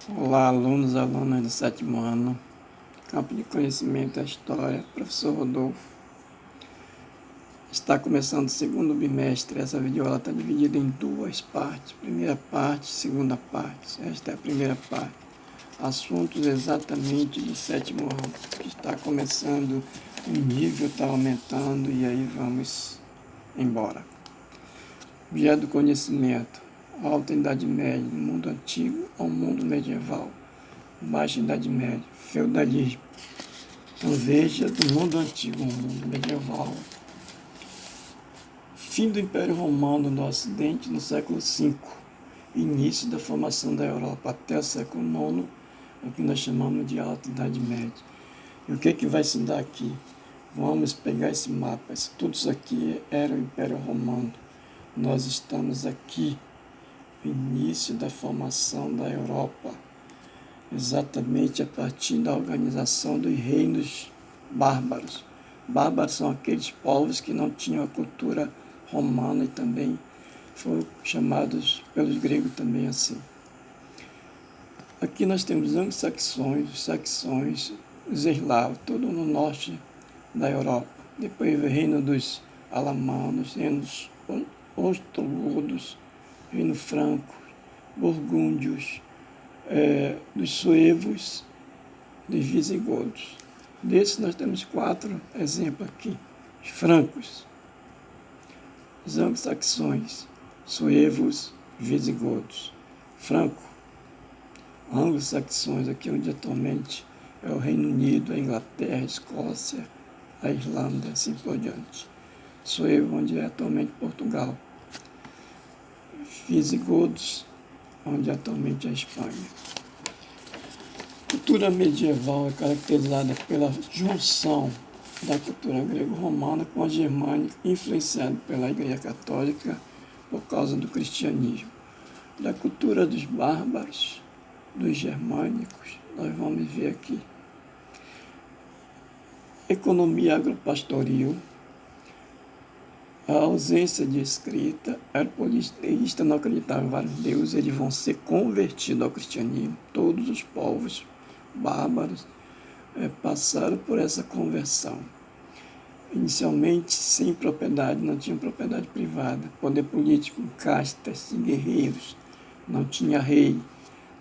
Olá, alunos e alunas do sétimo ano, campo de conhecimento da história, professor Rodolfo. Está começando o segundo bimestre. Essa videoaula está dividida em duas partes. Primeira parte, segunda parte. Esta é a primeira parte. Assuntos exatamente do sétimo ano, que está começando, o nível está aumentando e aí vamos embora. Objeto do conhecimento. Alta Idade Média, mundo antigo ao mundo medieval. Baixa Idade Média, feudalismo. Então veja do mundo antigo ao mundo medieval. Fim do Império Romano no Ocidente no século V. Início da formação da Europa até o século IX, o que nós chamamos de Alta Idade Média. E o que vai se dar aqui? Vamos pegar esse mapa. Tudo isso aqui era o Império Romano. Nós estamos aqui, no início da formação da Europa, exatamente a partir da organização dos reinos bárbaros. Bárbaros são aqueles povos que não tinham a cultura romana e também foram chamados pelos gregos também assim. Aqui nós temos os anglo-saxões, os saxões, os eslavos, tudo no norte da Europa. Depois o reino dos alamanos, reino dos ostrogodos, reino franco, burgúndios, dos suevos, dos visigodos. Desses nós temos 4 exemplos aqui. Os francos, os anglo-saxões, suevos, visigodos. Franco, anglo-saxões, aqui onde atualmente é o Reino Unido, a Inglaterra, a Escócia, a Irlanda, assim por diante. Suevo, onde é atualmente Portugal. Visigodos, onde atualmente é a Espanha. A cultura medieval é caracterizada pela junção da cultura grego-romana com a germânica, influenciada pela Igreja Católica por causa do cristianismo. Da cultura dos bárbaros, dos germânicos, nós vamos ver aqui. Economia agropastoril, a ausência de escrita, era politeísta, não acreditava em vários deuses, eles vão ser convertidos ao cristianismo. Todos os povos bárbaros passaram por essa conversão. Inicialmente sem propriedade, não tinha propriedade privada, poder político, castas e guerreiros, não tinha rei,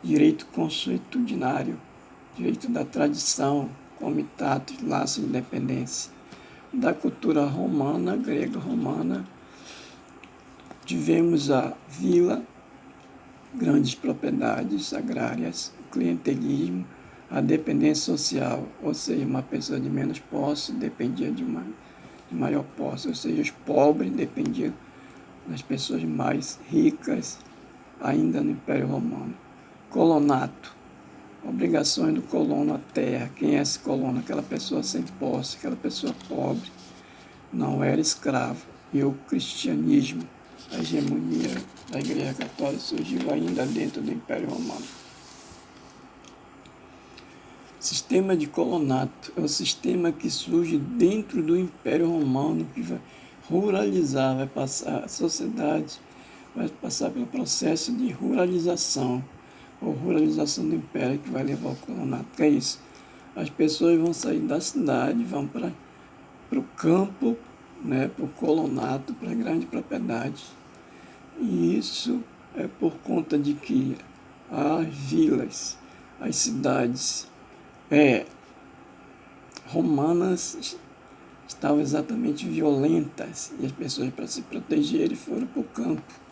direito consuetudinário, direito da tradição, comitatus, laço de independência. Da cultura romana, grega-romana, tivemos a vila, grandes propriedades agrárias, o clientelismo, a dependência social, ou seja, uma pessoa de menos posse dependia de maior posse, ou seja, os pobres dependiam das pessoas mais ricas, ainda no Império Romano. Colonato, obrigações do colono à terra. Quem é esse colono? Aquela pessoa sem posse, aquela pessoa pobre, não era escravo. E o cristianismo, a hegemonia da Igreja Católica surgiu ainda dentro do Império Romano. Sistema de colonato é o sistema que surge dentro do Império Romano, que vai ruralizar, vai passar, a sociedade vai passar pelo processo de ruralização, ou ruralização do Império, que vai levar ao colonato. Que é isso? As pessoas vão sair da cidade, vão para o campo, para o colonato, para a grande propriedade. E isso é por conta de que as vilas, as cidades romanas estavam exatamente violentas e as pessoas, para se protegerem, foram para o campo.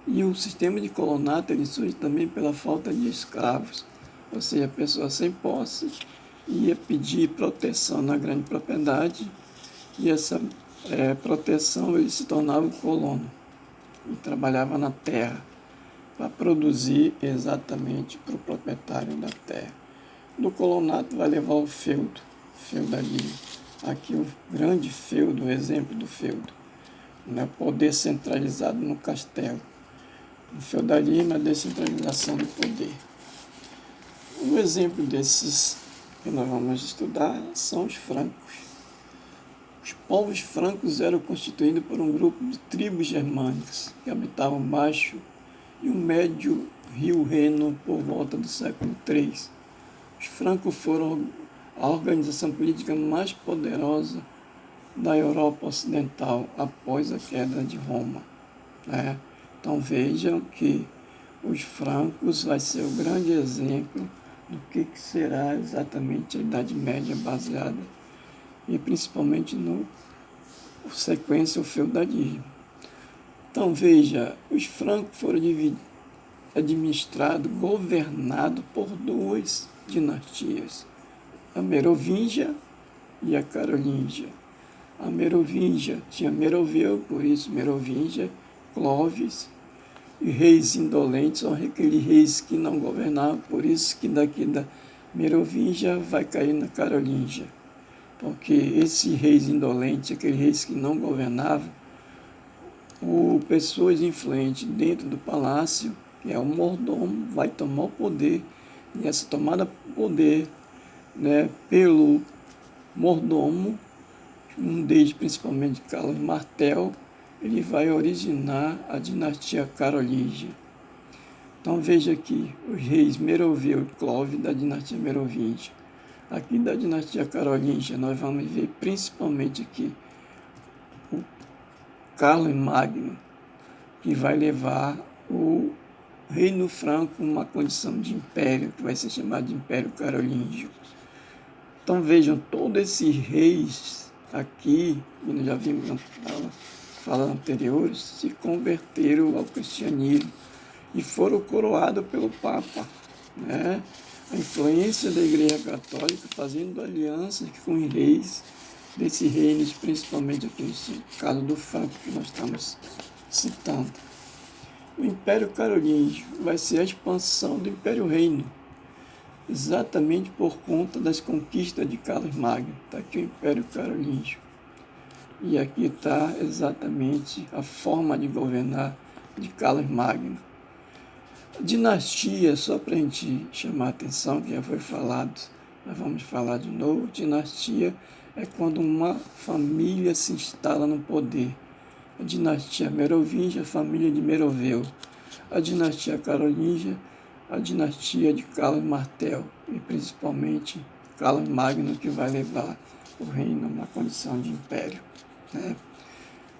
E o sistema de colonato ele surge também pela falta de escravos, ou seja, a pessoa sem posse ia pedir proteção na grande propriedade e essa proteção ele se tornava o colono e trabalhava na terra para produzir exatamente para o proprietário da terra. Do colonato vai levar o feudo, feudalismo. Aqui o grande feudo, o exemplo do feudo, poder centralizado no castelo. O feudalismo é a descentralização do poder. Um exemplo desses que nós vamos estudar são os francos. Os povos francos eram constituídos por um grupo de tribos germânicas que habitavam baixo e o médio rio Reno por volta do século III. Os francos foram a organização política mais poderosa da Europa Ocidental após a queda de Roma, né? Então vejam que os francos vai ser o grande exemplo do que será exatamente a Idade Média baseada e principalmente no sequência o feudalismo. Então veja, os francos foram administrados, governados por duas dinastias, a Merovingia e a Carolíngia. A Merovingia tinha Meroveu, por isso Merovingia, Clovis, e reis indolentes são aqueles reis que não governavam, por isso que daqui da Merovingia vai cair na Carolíngia. Porque esses reis indolentes, aqueles reis que não governavam, pessoas influentes dentro do palácio, que é o mordomo, vai tomar o poder, e essa tomada de poder, né, pelo mordomo, um deles principalmente Carlos Martel, ele vai originar a dinastia carolíngia. Então veja aqui, os reis Meroveu e Clovis da dinastia merovingia. Aqui da dinastia carolíngia nós vamos ver principalmente aqui o Carlos Magno, que vai levar o reino franco a uma condição de império, que vai ser chamado de Império Carolíngio. Então vejam, todos esses reis aqui, que nós já vimos na fala anteriores, se converteram ao cristianismo e foram coroados pelo Papa, né? A influência da Igreja Católica fazendo alianças com os reis desses reinos, principalmente aqui no caso do Franco que nós estamos citando. O Império Carolíngio vai ser a expansão do Império Reino, exatamente por conta das conquistas de Carlos Magno. Está aqui o Império Carolíngio. E aqui está exatamente a forma de governar de Carlos Magno. A dinastia, só para a gente chamar a atenção, que já foi falado, nós vamos falar de novo, dinastia é quando uma família se instala no poder. A dinastia Merovingia, a família de Meroveu. A dinastia Carolíngia, a dinastia de Carlos Martel, e principalmente Carlos Magno, que vai levar o reino a uma condição de império, né?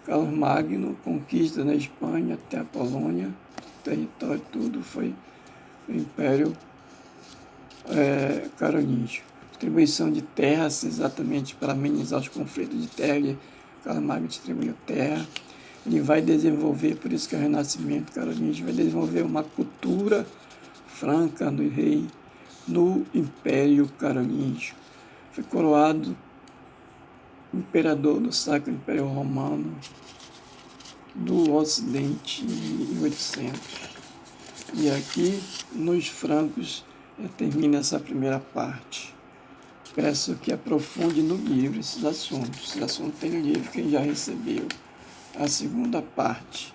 Carlos Magno conquista na Espanha até a Polônia, o território tudo foi o Império Carolíngio. Distribuição de terras, exatamente para amenizar os conflitos de terra, Carlos Magno distribuiu terra. Ele vai desenvolver, por isso que é o Renascimento Carolíngio, vai desenvolver uma cultura franca do rei no Império Carolíngio. Foi coroado imperador do Sacro Império Romano do Ocidente em 800. E aqui, nos francos, termina essa primeira parte. Peço que aprofunde no livro esses assuntos. Esses assuntos tem no livro, quem já recebeu. A segunda parte.